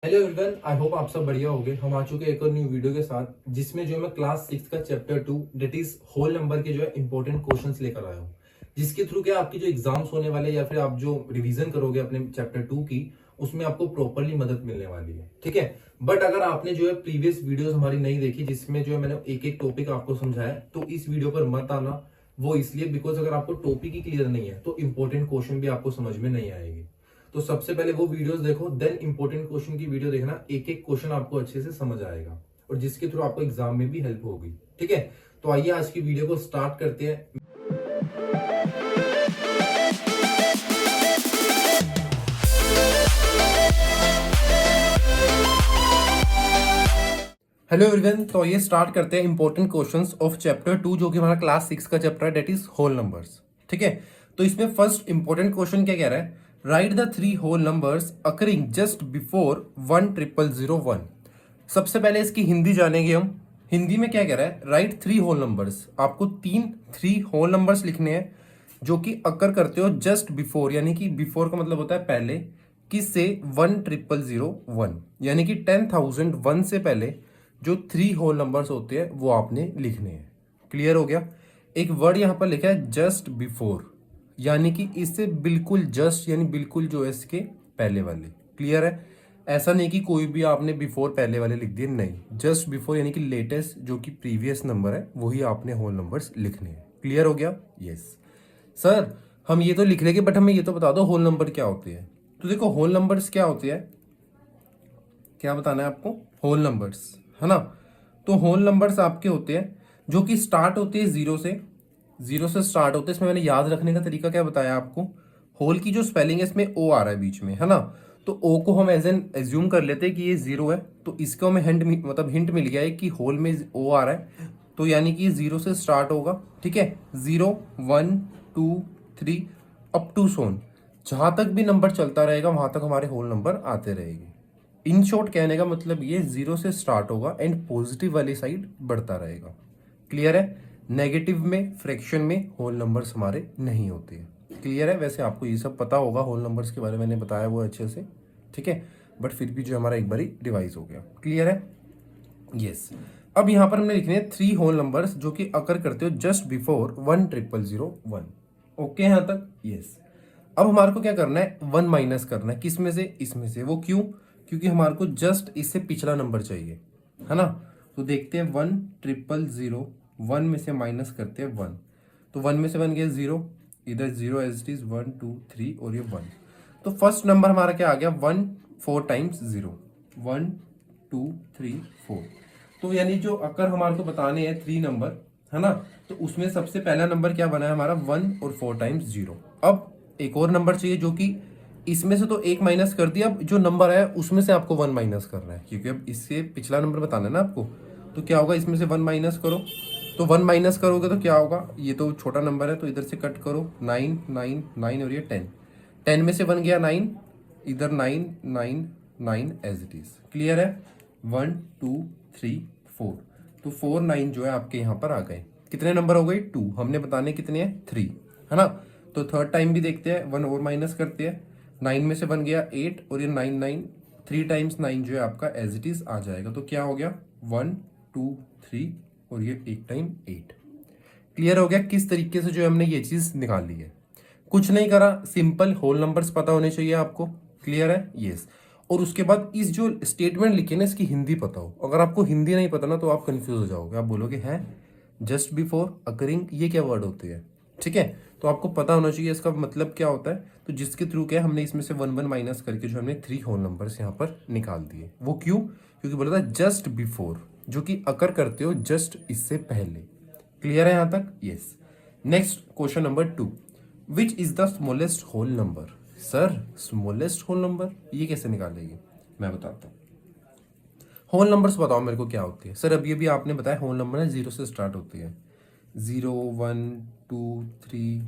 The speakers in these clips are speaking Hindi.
हेलो एवरीवन, आई होप आप सब बढ़िया होंगे। हम आ चुके हैं एक और न्यू वीडियो के साथ जिसमें जो मैं क्लास 6 का chapter 2 that is whole number के जो है इंपॉर्टेंट क्वेश्चंस लेकर आया हूँ, जिसके थ्रू क्या आपकी जो एग्जाम्स होने वाले या फिर आप जो रिवीजन करोगे अपने चैप्टर 2 की, उसमें आपको प्रॉपरली मदद मिलने वाली है। ठीक है, बट अगर आपने जो है प्रीवियस वीडियोस हमारी नहीं देखी जिसमें जो है मैंने एक एक टॉपिक आपको समझाया, तो इस वीडियो पर मत आना। वो इसलिए बिकॉज अगर आपको टॉपिक ही क्लियर नहीं है तो इंपॉर्टेंट क्वेश्चन भी आपको समझ में नहीं आएगी। तो सबसे पहले वो वीडियोस देखो, देन इंपॉर्टेंट क्वेश्चन की वीडियो देखना। एक एक क्वेश्चन आपको अच्छे से समझ आएगा और जिसके थ्रू आपको एग्जाम में भी हेल्प होगी। ठीक है, तो आइए आज की वीडियो को स्टार्ट करते हैं। हेलो एवरीवन, तो ये स्टार्ट करते हैं इंपॉर्टेंट क्वेश्चंस ऑफ चैप्टर 2 जो कि हमारा क्लास 6 का चैप्टर है, डेट इज होल नंबर्स। ठीक है, तो इसमें फर्स्ट इंपॉर्टेंट क्वेश्चन क्या कह रहा है, write the three whole numbers occurring just before 10001। सबसे पहले इसकी हिंदी जानेंगे हम। हिंदी में क्या कह रहा है, राइट थ्री होल नंबर्स। आपको थ्री होल नंबर्स लिखने हैं जो कि अकर करते हो जस्ट बिफोर, यानी कि बिफोर का मतलब होता है पहले, किससे 10001, यानी कि 10,001 से पहले जो थ्री होल नंबर्स होते हैं वो आपने लिखने हैं। क्लियर हो गया। एक वर्ड यहां पर लिखा है जस्ट बिफोर, यानी कि इससे बिल्कुल जस्ट, यानी बिल्कुल जो है इसके पहले वाले। क्लियर है, ऐसा नहीं कि कोई भी आपने बिफोर पहले वाले लिख दिए, नहीं, जस्ट बिफोर यानी कि लेटेस्ट जो कि प्रीवियस नंबर है वही आपने होल नंबर्स लिखने हैं। क्लियर हो गया। यस सर, हम ये तो लिख लेंगे बट हमें ये तो बता दो होल नंबर क्या होते हैं। तो देखो होल नंबर्स क्या होते हैं, क्या बताना है आपको, होल नंबर्स, है ना। तो होल नंबर्स आपके होते हैं जो कि स्टार्ट होते हैं जीरो से स्टार्ट होते हैं। इसमें मैंने याद रखने का तरीका क्या बताया आपको, होल की जो स्पेलिंग है इसमें ओ आ रहा है बीच में, है ना। तो ओ को हम एज एन एज्यूम कर लेते हैं कि ये जीरो है, तो इसको हमें हिंट मिल गया है कि होल में ओ आ रहा है, तो यानी कि जीरो से स्टार्ट होगा। ठीक है, 0 1 2 3 अप टू सोन, जहां तक भी नंबर चलता रहेगा वहां तक हमारे होल नंबर आते रहेंगे। इन शॉर्ट कहने का मतलब ये जीरो से स्टार्ट होगा एंड पॉजिटिव वाली साइड बढ़ता रहेगा। क्लियर है, नेगेटिव में फ्रैक्शन में होल नंबर्स हमारे नहीं होते हैं। क्लियर है, वैसे आपको ये सब पता होगा, होल नंबर्स के बारे में मैंने बताया वो अच्छे से। ठीक है, बट फिर भी जो हमारा एक बारी रिवाइज हो गया। क्लियर है। यस, अब यहां पर हमने लिखने हैं थ्री होल नंबर्स जो कि अकर करते हो जस्ट बिफोर 10001। ओके यहां तक। यस, अब हमारे को क्या करना है, वन माइनस करना है, किस में से, इसमें से। वो क्यों, क्योंकि हमारे को जस्ट इससे पिछला नंबर चाहिए, है ना। तो देखते हैं 10001, वन में से माइनस करते हैं 1, तो 1 में से बन गया 0, इधर 0 एज इट इज, 1 2 3 और ये 1। तो फर्स्ट नंबर हमारा क्या आ गया, 1 4 टाइम्स 0, 1 2 3 4। तो यानी जो अकर हमारे को बताने हैं थ्री नंबर, है ना, तो उसमें सबसे पहला नंबर क्या बना है हमारा, 1 और 4 टाइम्स 0। अब एक और नंबर चाहिए जो कि इसमें से तो एक माइनस कर दिया, अब जो नंबर है उसमें से आपको 1 माइनस करना है, क्योंकि अब इससे पिछला नंबर बताना है ना आपको। तो क्या होगा, इसमें से 1 माइनस करो, तो 1 माइनस करोगे तो क्या होगा, ये तो छोटा नंबर है तो इधर से कट करो, 9 9 9 और ये 10, 10 में से बन गया 9, इधर 9 9 9 एज इट इज। क्लियर है, 1 2 3 4, तो 4 9 जो है आपके यहाँ पर आ गए। कितने नंबर हो गए, 2, हमने बताने कितने हैं, 3, है ना। तो थर्ड टाइम भी देखते हैं, 1 और माइनस करते हैं, 9 में से बन गया 8 और ये 9 9, 3 टाइम्स 9 जो है आपका एज इट इज आ जाएगा। तो क्या हो गया, 1 2 3 और ये एक टाइम 8। क्लियर हो गया किस तरीके से जो हमने ये चीज निकाल ली है। कुछ नहीं करा, सिंपल होल नंबर्स पता होने चाहिए आपको। क्लियर है। यस, और उसके बाद इस जो स्टेटमेंट लिखी है ना इसकी हिंदी पता हो। अगर आपको हिंदी नहीं पता ना तो आप कंफ्यूज हो जाओगे, आप बोलोगे है जस्ट बिफोर अकरिंग ये क्या वर्ड होते हैं। ठीक है, तो आपको पता होना चाहिए इसका मतलब क्या होता है। तो जिसके थ्रू क्या हमने इसमें से 1 1 माइनस करके जो हमने थ्री होल नंबर्स यहाँ पर निकाल दिए। वो क्यों, क्योंकि बोला था जस्ट बिफोर, जो कि अकर करते हो जस्ट इससे पहले। क्लियर है यहां तक। Yes, next question number 2, which is the smallest whole number. Sir smallest whole number ये कैसे निकालेगी, मैं बताता हूँ। होल नंबर्स बताओ मेरे को क्या होती है। सर अभी अभी आपने बताया होल नंबर है जीरो से स्टार्ट होती है, 0 1 2 3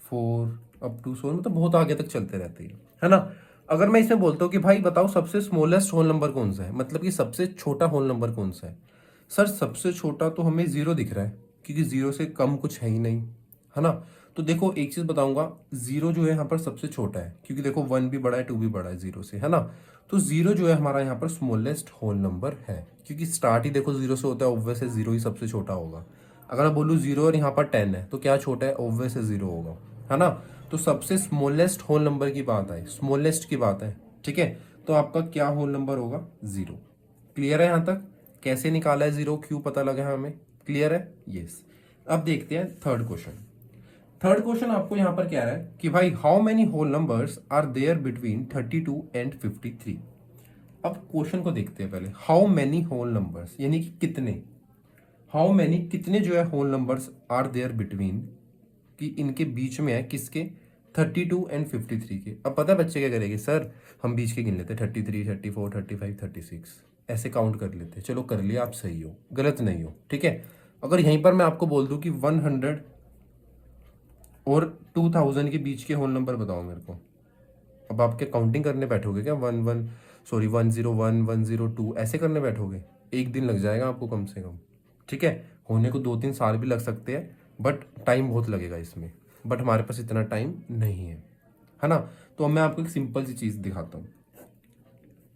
4 अप टू सो, मतलब बहुत आगे तक चलते रहते हैं, है ना। अगर मैं इसमें बोलता हूँ कि भाई बताओ सबसे स्मॉलेस्ट होल नंबर कौन सा है, मतलब कि सबसे छोटा होल नंबर कौन सा है। सर सबसे छोटा तो हमें 0 दिख रहा है, क्योंकि 0 से कम कुछ है ही नहीं, है ना। तो देखो एक चीज बताऊंगा, 0 जो है यहाँ पर सबसे छोटा है, क्योंकि देखो 1 भी बड़ा है 2 भी बड़ा है 0 से, है ना। तो तो जीरो जो है हमारा यहाँ पर स्मॉलेस्ट होल नंबर है, क्योंकि स्टार्ट ही देखो जीरो से होता है, ऑब्वियस है जीरो ही सबसे छोटा होगा। अगर मैं बोलूँ जीरो और यहाँ पर 10 है तो क्या छोटा है, ऑब्वियस है जीरो होगा, है ना। तो सबसे स्मॉलेस्ट होल नंबर की बात है, स्मॉलेस्ट की बात है, ठीक है। तो आपका क्या होल नंबर होगा, जीरो। क्लियर है यहाँ तक, कैसे निकाला है जीरो, क्यों पता लगा हमें, क्लियर है, यस। अब देखते हैं थर्ड क्वेश्चन। थर्ड क्वेश्चन आपको यहाँ पर क्या है कि भाई how many whole numbers are there between 32 and 53। अब क्वेश्चन को देखते हैं पहले, हाउ मेनी होल नंबर्स यानी कि कितने, हाउ मेनी कितने जो है whole numbers are there between, कि इनके बीच में है किसके, 32 एंड 53 के। अब पता है बच्चे क्या करेंगे, सर हम बीच के गिन लेते हैं 33, 34, 35, 36 ऐसे काउंट कर लेते हैं। चलो कर लिया, आप सही हो, गलत नहीं हो, ठीक है। अगर यहीं पर मैं आपको बोल दूं कि 100 और 2000 के बीच के होल नंबर बताओ मेरे को, अब आप क्या काउंटिंग करने बैठोगे क्या, 101, 102 ऐसे करने बैठोगे, एक दिन लग जाएगा आपको कम से कम, ठीक है। होने को 2-3 साल भी लग सकते हैं, बट टाइम बहुत लगेगा इसमें, बट हमारे पास इतना टाइम नहीं है ना। तो अब मैं आपको एक सिंपल सी चीज़ दिखाता हूँ,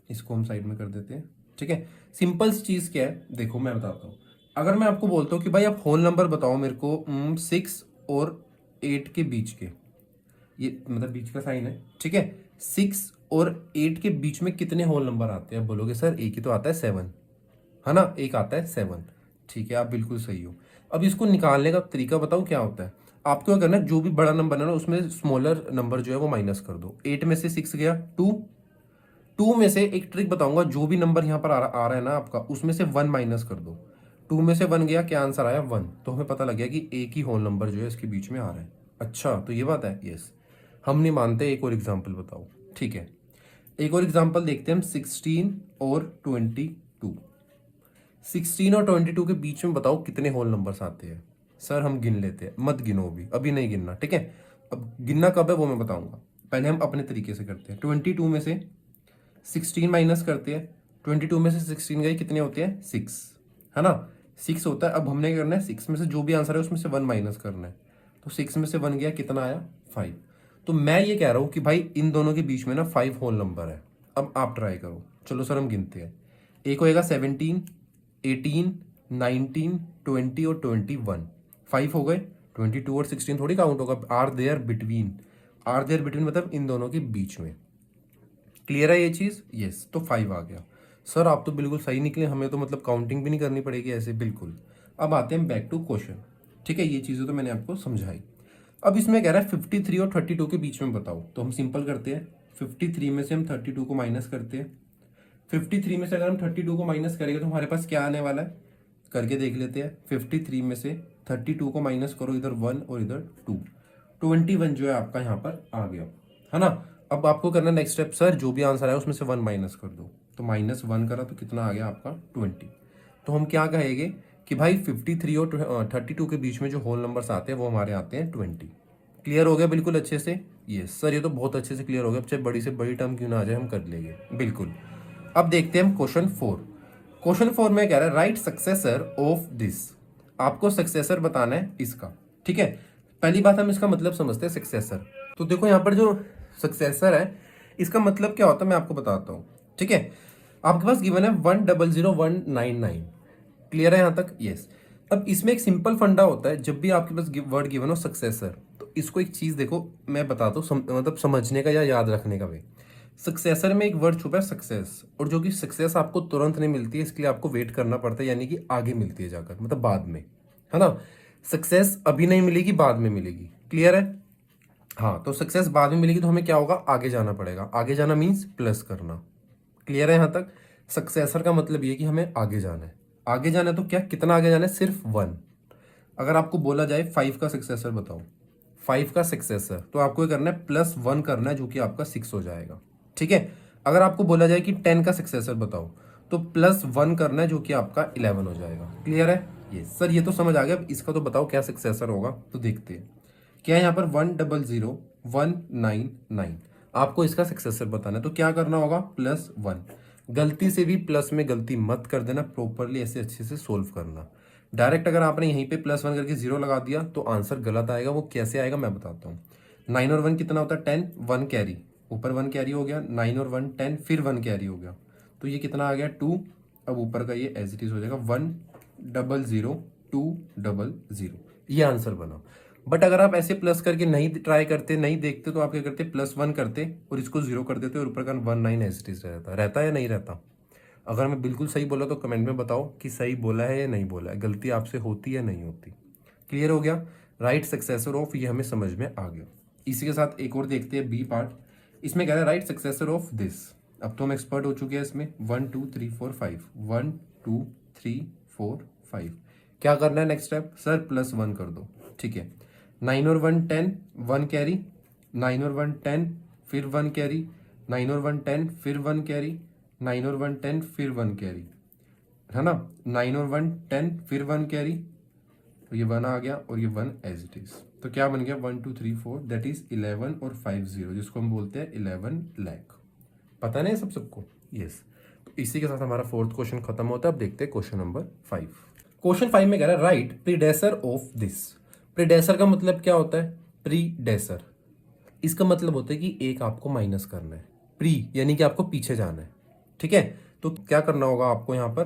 इसको हम साइड में कर देते हैं, ठीक है। सिंपल सी चीज़ क्या है, देखो मैं बताता हूँ। अगर मैं आपको बोलता हूँ कि भाई आप होल नंबर बताओ मेरे को 6 और 8 के बीच के, ये मतलब बीच का साइन है, ठीक है। 6 और 8 के बीच में कितने होल नंबर आते हैं, आप बोलोगे सर एक ही तो आता है 7, है ना, एक आता है 7, ठीक है, आप बिल्कुल सही हो। अब इसको निकालने का तरीका बताओ क्या होता है। आपको क्या करना है, जो भी बड़ा नंबर है ना उसमें स्मॉलर नंबर जो है वो माइनस कर दो। 8 में से 6 गया 2, 2 में से एक ट्रिक बताऊंगा, जो भी नंबर यहाँ पर आ रहा है ना आपका, उसमें से 1 माइनस कर दो। 2 में से 1 गया, क्या आंसर आया 1, तो हमें पता लग गया कि एक ही होल नंबर जो है इसके बीच में आ रहा है। अच्छा तो ये बात है, यस। हम नहीं मानते, एक और एग्जाम्पल बताओ, ठीक है। एक और एग्जाम्पल देखते हैं हम, 16 और 22। 16 और 22 के बीच में बताओ कितने होल नंबर्स आते हैं। सर हम गिन लेते हैं, मत गिनो अभी नहीं गिनना, ठीक है। अब गिनना कब है वो मैं बताऊंगा, पहले हम अपने तरीके से करते हैं। 22 में से 16 माइनस करते हैं, 22 में से 16 गए, कितने होते हैं 6, है ना, 6 होता है। अब हमने क्या करना है, 6 में से जो भी आंसर है उसमें से 1 माइनस करना है, तो 6 में से 1 गया, कितना आया 5। तो मैं ये कह रहा हूँ कि भाई इन दोनों के बीच में ना 5 होल नंबर है। अब आप ट्राई करो, चलो सर हम गिनते हैं। एक होएगा 17, 18, 19, 20 और 21, 5 हो गए। 22 और 16 थोड़ी काउंट होगा, are there between, are there between मतलब इन दोनों के बीच में। क्लियर है ये चीज, यस। तो 5 आ गया। सर आप तो बिल्कुल सही निकले, हमें तो मतलब काउंटिंग भी नहीं करनी पड़ेगी ऐसे, बिल्कुल। अब आते हैं बैक टू क्वेश्चन, ठीक है। ये चीजें तो मैंने आपको समझाई। अब इसमें कह रहा है 53 और 32 के बीच में बताओ, तो हम सिंपल करते हैं। 53 में से हम 32 को माइनस करते हैं। 53 में से अगर हम 32 को माइनस करेंगे तो हमारे पास क्या आने वाला है, करके देख लेते हैं। 53 में से 32 को माइनस करो, इधर 1 और इधर 2, 21 जो है आपका यहाँ पर आ गया, है ना। अब आपको करना नेक्स्ट स्टेप, सर जो भी आंसर है उसमें से 1 माइनस कर दो, तो -1 करा तो कितना आ गया आपका 20। तो हम क्या कहेंगे कि भाई 53 और 32 के बीच में जो होल नंबर्स आते हैं वो हमारे आते हैं 20। क्लियर हो गया बिल्कुल अच्छे से, यस सर ये तो बहुत अच्छे से क्लियर हो गया, चाहे बड़ी से बड़ी टर्म क्यों ना आ जाए हम कर लेंगे बिल्कुल। अब देखते हैं हम क्वेश्चन 4। क्वेश्चन 4 में कह रहा है राइट सक्सेसर ऑफ दिस, आपको सक्सेसर बताना है इसका, ठीक है। पहली बात हम इसका मतलब समझते हैं सक्सेसर। तो देखो यहाँ पर जो सक्सेसर है इसका मतलब क्या होता है मैं आपको बताता हूँ, ठीक है। आपके पास गिवन है 1000199, क्लियर है यहाँ तक, यस। अब इसमें एक सिंपल फंडा होता है, जब भी आपके पास वर्ड गिवन हो सक्सेसर, तो इसको एक चीज देखो मैं बताता हूँ, मतलब समझने का या याद रखने का वे। सक्सेसर में एक वर्ड छुपा है सक्सेस, और जो कि सक्सेस आपको तुरंत नहीं मिलती है, इसके लिए आपको वेट करना पड़ता है, यानी कि आगे मिलती है जाकर, मतलब बाद में, है ना। सक्सेस अभी नहीं मिलेगी, बाद में मिलेगी, क्लियर है। हाँ तो सक्सेस बाद में मिलेगी तो हमें क्या होगा, आगे जाना पड़ेगा। आगे जाना मीन्स प्लस करना, क्लियर है यहाँ तक। सक्सेसर का मतलब ये कि हमें आगे जाना है। आगे जाना है तो क्या, कितना आगे जाना है, सिर्फ 1। अगर आपको बोला जाए 5 का सक्सेसर बताओ, 5 का सक्सेसर, तो आपको ये करना है +1 करना है, जो कि आपका 6 हो जाएगा, ठीक है। अगर आपको बोला जाए कि 10 का सक्सेसर बताओ, तो +1 करना है, जो कि आपका 11 हो जाएगा, क्लियर है। ये सर ये तो समझ आ गया, अब इसका तो बताओ क्या सक्सेसर होगा, तो देखते हैं। क्या है यहाँ पर 1000199, आपको इसका सक्सेसर बताना है, तो क्या करना होगा, +1। गलती से भी प्लस में गलती मत कर देना, प्रॉपरली ऐसे अच्छे से सोल्व करना। डायरेक्ट अगर आपने यहीं पे +1 करके 0 लगा दिया तो आंसर गलत आएगा। वो कैसे आएगा मैं बताता हूँ। 9 और 1 कितना होता है, 10, 1 कैरी, ऊपर 1 कैरी हो गया, 9 और 1 10, फिर 1 कैरी हो गया, तो ये कितना आ गया 2। अब ऊपर का ये एज इट इज हो जाएगा 1000200, ये आंसर बना। बट अगर आप ऐसे प्लस करके नहीं ट्राई करते, नहीं देखते, तो आप क्या करते, +1 करते और इसको 0 कर देते और ऊपर का 19 एज इट इज रहता है या नहीं रहता। अगर मैं बिल्कुल सही बोला तो कमेंट में बताओ कि सही बोला है या नहीं बोला है, गलती आपसे होती है नहीं होती। क्लियर हो गया, राइट सक्सेसर ऑफ, ये हमें समझ में आ गया। इसी के साथ एक और देखते हैं बी पार्ट। इसमें कह रहा है राइट सक्सेसर ऑफ दिस। अब तो हम एक्सपर्ट हो चुके हैं इसमें, 1 2 3 4 5, 1 2 3 4 5। क्या करना है नेक्स्ट स्टेप, सर +1 कर दो, ठीक है। 9 और 1 10, 1 कैरी, 9 और 1 10, फिर 1 कैरी, 9 और 1 10, फिर 1 कैरी, 9 और 1 10, फिर 1 कैरी, है ना। 9 और 1 10, फिर 1 कैरी, तो ये 1 आ गया और ये 1 एज इट इज। तो क्या बन गया 1 2 3 4, दैट इज 11 और 5 0, जिसको हम बोलते हैं 11 लाख। पता नहीं सबको, यस। तो इसी के साथ हमारा 4th क्वेश्चन खत्म होता है। अब देखते हैं क्वेश्चन नंबर 5। क्वेश्चन 5 में कह रहा है right predecessor of this. Predecessor का मतलब क्या होता है, प्रीडेसर, इसका मतलब होता है कि एक आपको माइनस करना है, प्री यानी कि आपको पीछे जाना है, ठीक है। तो क्या करना होगा आपको यहाँ पर,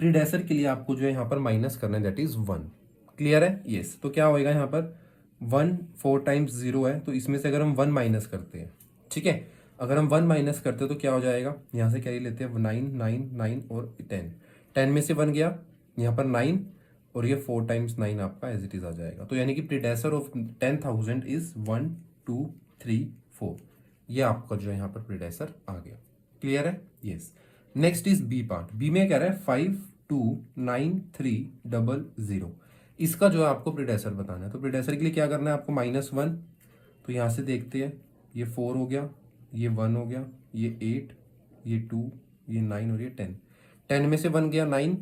प्रीडेसर के लिए आपको जो है यहाँ पर माइनस करना है, दैट इज 1। क्लियर है, यस। तो क्या होएगा यहाँ पर 1 4 टाइम्स 0 है, तो इसमें से अगर हम 1 माइनस करते हैं, ठीक है, अगर हम 1 माइनस करते हैं तो क्या हो जाएगा, यहाँ से कैरी लेते हैं 9 9 9 और 10, 10 में से 1 गया, यहाँ पर 9 और ये 4 टाइम्स 9 आपका एज इट इज आ जाएगा। तो यानी कि प्रीडेसर ऑफ 10,000 इज 1 2 3 4, ये आपका जो है यहाँ पर प्रीडेसर आ गया। क्लियर है, yes. Next is B part. B में कह रहा है 5 2 9 3 0 इसका जो है आपको प्रीडेसर बताना है। तो प्रीडेसर के लिए क्या करना है आपको, -1, तो यहाँ से देखते हैं, ये 4 हो गया, ये 1 हो गया, ये 8, ये 2, ये 9 और ये 10, 10 में से 1 गया 9,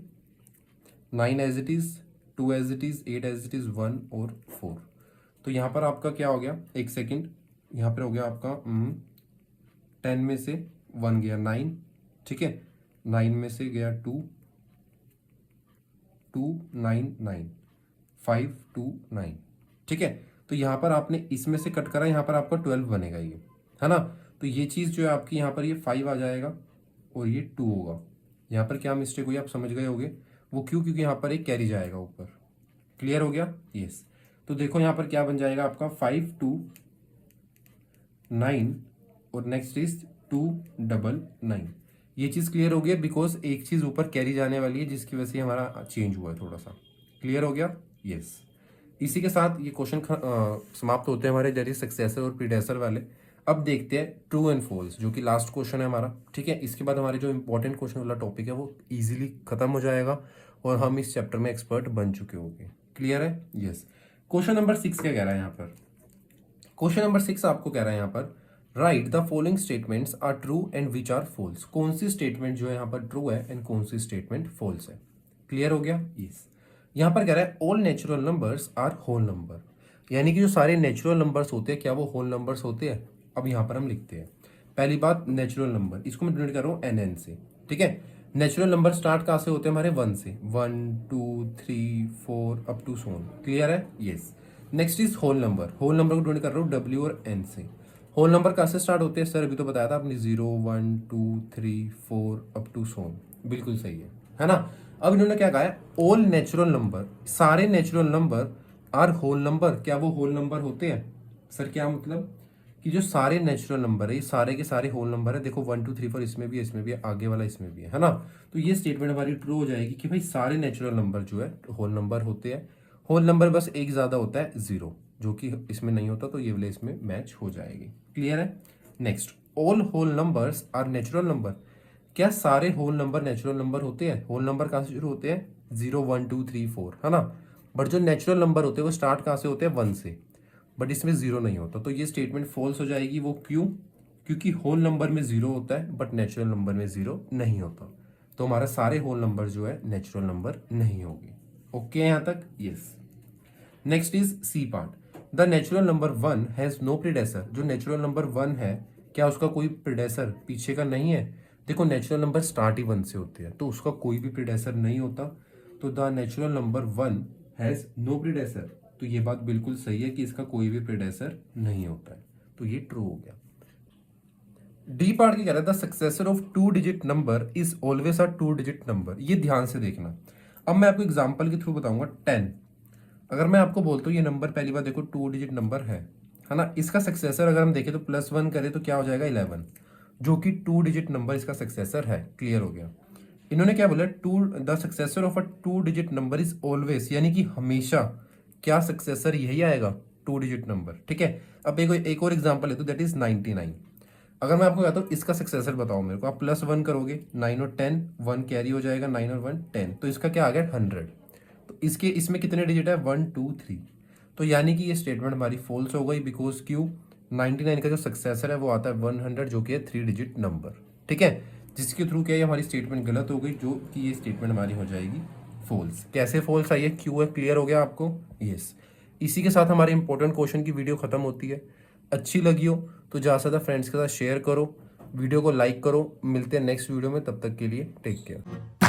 9 as it is, 2 as it is, 8 as it is, 1 और 4। तो यहाँ पर आपका क्या हो गया, एक सेकेंड, यहाँ पर हो गया आपका 10 में से 1 गया 9, ठीक है, 9 में से गया 2 2 9 9 5 2 9, ठीक है। तो यहाँ पर आपने इसमें से कट करा, यहाँ पर आपका 12 बनेगा ये, है ना। तो ये चीज़ जो है आपकी यहाँ पर ये 5 आ जाएगा और ये 2 होगा। यहाँ पर क्या मिस्टेक हुई आप समझ गए होगे, वो क्यों, क्योंकि यहाँ पर एक कैरी जाएगा ऊपर। क्लियर हो गया, यस। तो देखो यहाँ पर क्या बन जाएगा आपका 5 2 9 और नेक्स्ट इज 2 9। ये चीज़ क्लियर हो गया, बिकॉज एक चीज़ ऊपर कैरी जाने वाली है जिसकी वजह से हमारा चेंज हुआ है थोड़ा सा। क्लियर हो गया, यस। इसी के साथ ये क्वेश्चन समाप्त होते हैं हमारे जरिए सक्सेसर और प्रीडेसर वाले। अब देखते हैं ट्रू एंड फॉल्स, जो कि लास्ट क्वेश्चन है हमारा, ठीक है। इसके बाद हमारे जो इंपॉर्टेंट क्वेश्चन वाला टॉपिक है वो इजीली खत्म हो जाएगा और हम इस चैप्टर में एक्सपर्ट बन चुके होंगे। क्लियर है, यस। क्वेश्चन नंबर 6 क्या कह रहा है यहाँ पर, क्वेश्चन नंबर 6 आपको कह रहा है यहाँ पर write the following statements are true and which are false. कौन सी स्टेटमेंट जो है यहाँ पर ट्रू है एंड कौन सी स्टेटमेंट फॉल्स है। क्लियर हो गया, यस। यहाँ पर कह रहा है all natural numbers are whole number, यानी कि जो सारे नेचुरल नंबर्स होते हैं क्या वो होल नंबर्स होते हैं। अब यहाँ पर हम लिखते हैं, पहली बात नेचुरल नंबर, इसको मैं डिनोट कर रहा हूँ NN से, ठीक है। नेचुरल नंबर स्टार्ट कहाँ से होते हैं हमारे 1 से, 1 2 3 4 अप टू सोन। क्लियर है, yes. Next is whole number, whole number को डिनोट कर रहा हूँ W और N से। होल नंबर कहाँ से स्टार्ट होते हैं सर, अभी तो बताया था आपने, 0 1 2 3 4 अप टू सोन, बिल्कुल सही है ना। अब इन्होंने क्या कहा है, ऑल नेचुरल नंबर, सारे natural number are whole number, क्या वो होल नंबर होते हैं। सर क्या मतलब कि जो सारे नेचुरल नंबर है ये सारे के सारे होल नंबर है। देखो 1 2 3 4 इसमें भी है, इसमें भी है, आगे वाला इसमें भी है ना। तो ये स्टेटमेंट हमारी ट्रू हो जाएगी कि भाई सारे नेचुरल नंबर जो है होल नंबर होते हैं। होल नंबर बस एक ज़्यादा होता है 0, जो कि इसमें नहीं होता, तो ये वाले इसमें मैच हो जाएगी। क्लियर है, next all whole numbers are natural number, क्या सारे होल नंबर नेचुरल नंबर होते हैं। होल नंबर कहाँ से शुरू होते हैं, 0 1 2 3 4, है ना। बट जो नेचुरल नंबर होते हैं वो स्टार्ट कहाँ से होते हैं, 1 से, बट इसमें 0 नहीं होता। तो ये स्टेटमेंट फॉल्स हो जाएगी। वो क्यों, क्योंकि होल नंबर में 0 होता है बट नेचुरल नंबर में 0 नहीं होता। तो हमारा सारे होल नंबर जो है नेचुरल नंबर नहीं होगी। ओके यहाँ तक, yes. Next is C part, the natural number 1 has no predecessor. जो नेचुरल नंबर 1 है क्या उसका कोई प्रीडेसर पीछे का नहीं है। देखो नेचुरल नंबर स्टार्ट ही 1 से होते हैं, तो उसका कोई भी प्रीडेसर नहीं होता। तो the natural number 1 has no predecessor, तो ये बात बिल्कुल सही है कि इसका कोई भी प्रीडेसर नहीं होता है। तो ये ट्रू हो गया। डी पार्ट की कह रहा है the successor of 2 digit number is always a 2 digit number. ये ध्यान से देखना। अब मैं आपको एग्जांपल के थ्रू बताऊंगा। 10, अगर मैं आपको बोलता हूँ ये नंबर पहली बार देखो 2 डिजिट नंबर है ना, इसका सक्सेसर अगर हम देखें तो +1 करें तो क्या हो जाएगा 11, जो कि 2 डिजिट नंबर इसका सक्सेसर है। क्लियर हो गया। इन्होंने क्या बोला, the successor of a 2 digit number is always, यानी कि हमेशा क्या सक्सेसर यही आएगा 2 डिजिट नंबर। ठीक है। अब एक और एग्जांपल है तो दैट इज 99। अगर मैं आपको कहता हूँ इसका सक्सेसर बताओ मेरे को, आप +1 करोगे 9 और 10, 1 कैरी हो जाएगा, 9 और 1 10, तो इसका क्या आ गया 100। तो इसमें कितने डिजिट है 1 2 3। तो यानी कि ये स्टेटमेंट हमारी फॉल्स हो गई, बिकॉज क्यों, 99 का जो सक्सेसर है वो आता है 100, जो कि है 3 डिजिट नंबर। ठीक है। जिसके थ्रू क्या है हमारी स्टेटमेंट गलत हो गई, जो कि ये स्टेटमेंट हमारी हो जाएगी फॉल्स। कैसे फॉल्स आई है, क्यों है, क्लियर हो गया आपको। यस। इसी के साथ हमारे इंपॉर्टेंट क्वेश्चन की वीडियो खत्म होती है। अच्छी लगी हो तो ज़्यादा से ज़्यादा फ्रेंड्स के साथ शेयर करो, वीडियो को लाइक करो। मिलते हैं नेक्स्ट वीडियो में, तब तक के लिए टेक केयर।